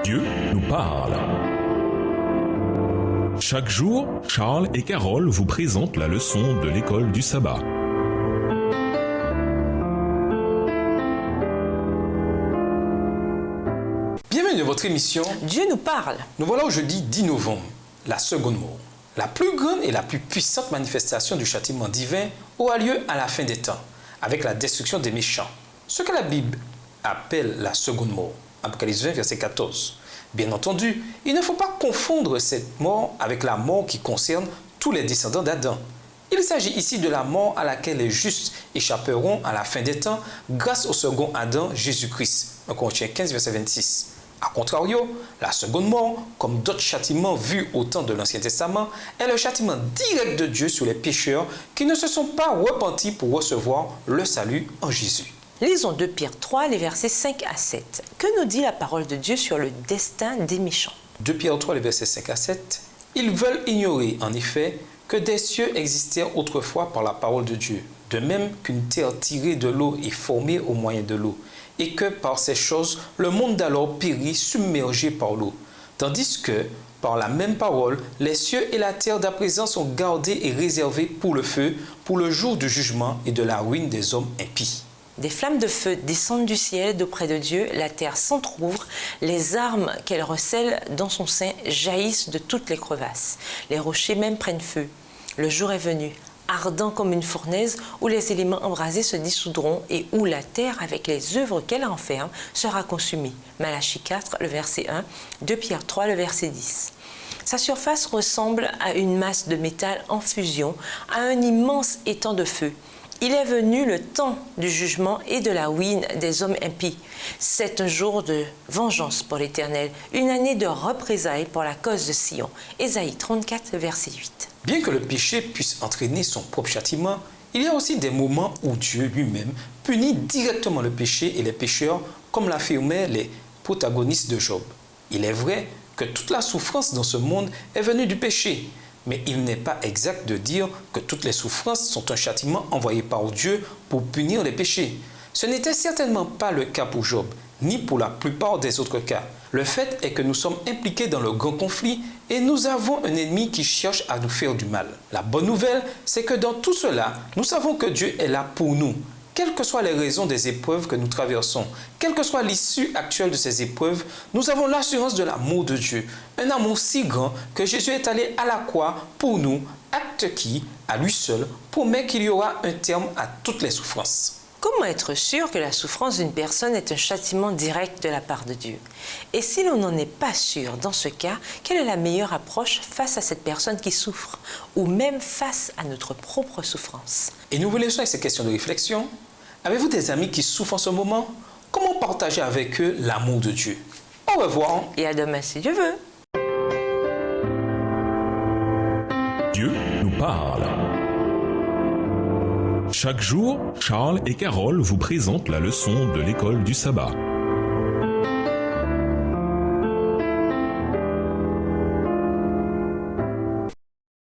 Dieu nous parle. Chaque jour, Charles et Carole vous présentent la leçon de l'école du sabbat. Bienvenue dans votre émission Dieu nous parle. Nous voilà au jeudi 10 novembre, la seconde mort. La plus grande et la plus puissante manifestation du châtiment divin aura lieu à la fin des temps, avec la destruction des méchants. Ce que la Bible appelle la seconde mort. Apocalypse 20, verset 14. Bien entendu, il ne faut pas confondre cette mort avec la mort qui concerne tous les descendants d'Adam. Il s'agit ici de la mort à laquelle les justes échapperont à la fin des temps grâce au second Adam, Jésus-Christ. 1 Corinthiens 15, verset 26. A contrario, la seconde mort, comme d'autres châtiments vus au temps de l'Ancien Testament, est le châtiment direct de Dieu sur les pécheurs qui ne se sont pas repentis pour recevoir le salut en Jésus. Lisons 2 Pierre 3, les versets 5 à 7. Que nous dit la parole de Dieu sur le destin des méchants? 2 Pierre 3, les versets 5 à 7. Ils veulent ignorer, en effet, que des cieux existèrent autrefois par la parole de Dieu, de même qu'une terre tirée de l'eau est formée au moyen de l'eau, et que par ces choses, le monde d'alors périt submergé par l'eau. Tandis que, par la même parole, les cieux et la terre d'à présent sont gardés et réservés pour le feu, pour le jour du jugement et de la ruine des hommes impies. Des flammes de feu descendent du ciel d'auprès de Dieu, la terre s'entrouvre, les armes qu'elle recèle dans son sein jaillissent de toutes les crevasses. Les rochers même prennent feu. Le jour est venu, ardent comme une fournaise, où les éléments embrasés se dissoudront et où la terre, avec les œuvres qu'elle renferme, sera consumée. Malachie 4, le verset 1, 2 Pierre 3, le verset 10. Sa surface ressemble à une masse de métal en fusion, à un immense étang de feu. Il est venu le temps du jugement et de la ruine des hommes impies. C'est un jour de vengeance pour l'Éternel, une année de représailles pour la cause de Sion. Ésaïe 34, verset 8. Bien que le péché puisse entraîner son propre châtiment, il y a aussi des moments où Dieu lui-même punit directement le péché et les pécheurs, comme l'affirmaient les protagonistes de Job. Il est vrai que toute la souffrance dans ce monde est venue du péché, mais il n'est pas exact de dire que toutes les souffrances sont un châtiment envoyé par Dieu pour punir les péchés. Ce n'était certainement pas le cas pour Job, ni pour la plupart des autres cas. Le fait est que nous sommes impliqués dans le grand conflit et nous avons un ennemi qui cherche à nous faire du mal. La bonne nouvelle, c'est que dans tout cela, nous savons que Dieu est là pour nous. Quelles que soient les raisons des épreuves que nous traversons, quelle que soit l'issue actuelle de ces épreuves, nous avons l'assurance de l'amour de Dieu. Un amour si grand que Jésus est allé à la croix pour nous, acte qui, à lui seul, promet qu'il y aura un terme à toutes les souffrances. Comment être sûr que la souffrance d'une personne est un châtiment direct de la part de Dieu? Et si l'on n'en est pas sûr, dans ce cas, quelle est la meilleure approche face à cette personne qui souffre, ou même face à notre propre souffrance? Et nous vous laissons avec ces questions de réflexion. Avez-vous des amis qui souffrent en ce moment? Comment partager avec eux l'amour de Dieu? Au revoir. Et à demain si Dieu veut. Dieu nous parle. Chaque jour, Charles et Carole vous présentent la leçon de l'école du sabbat.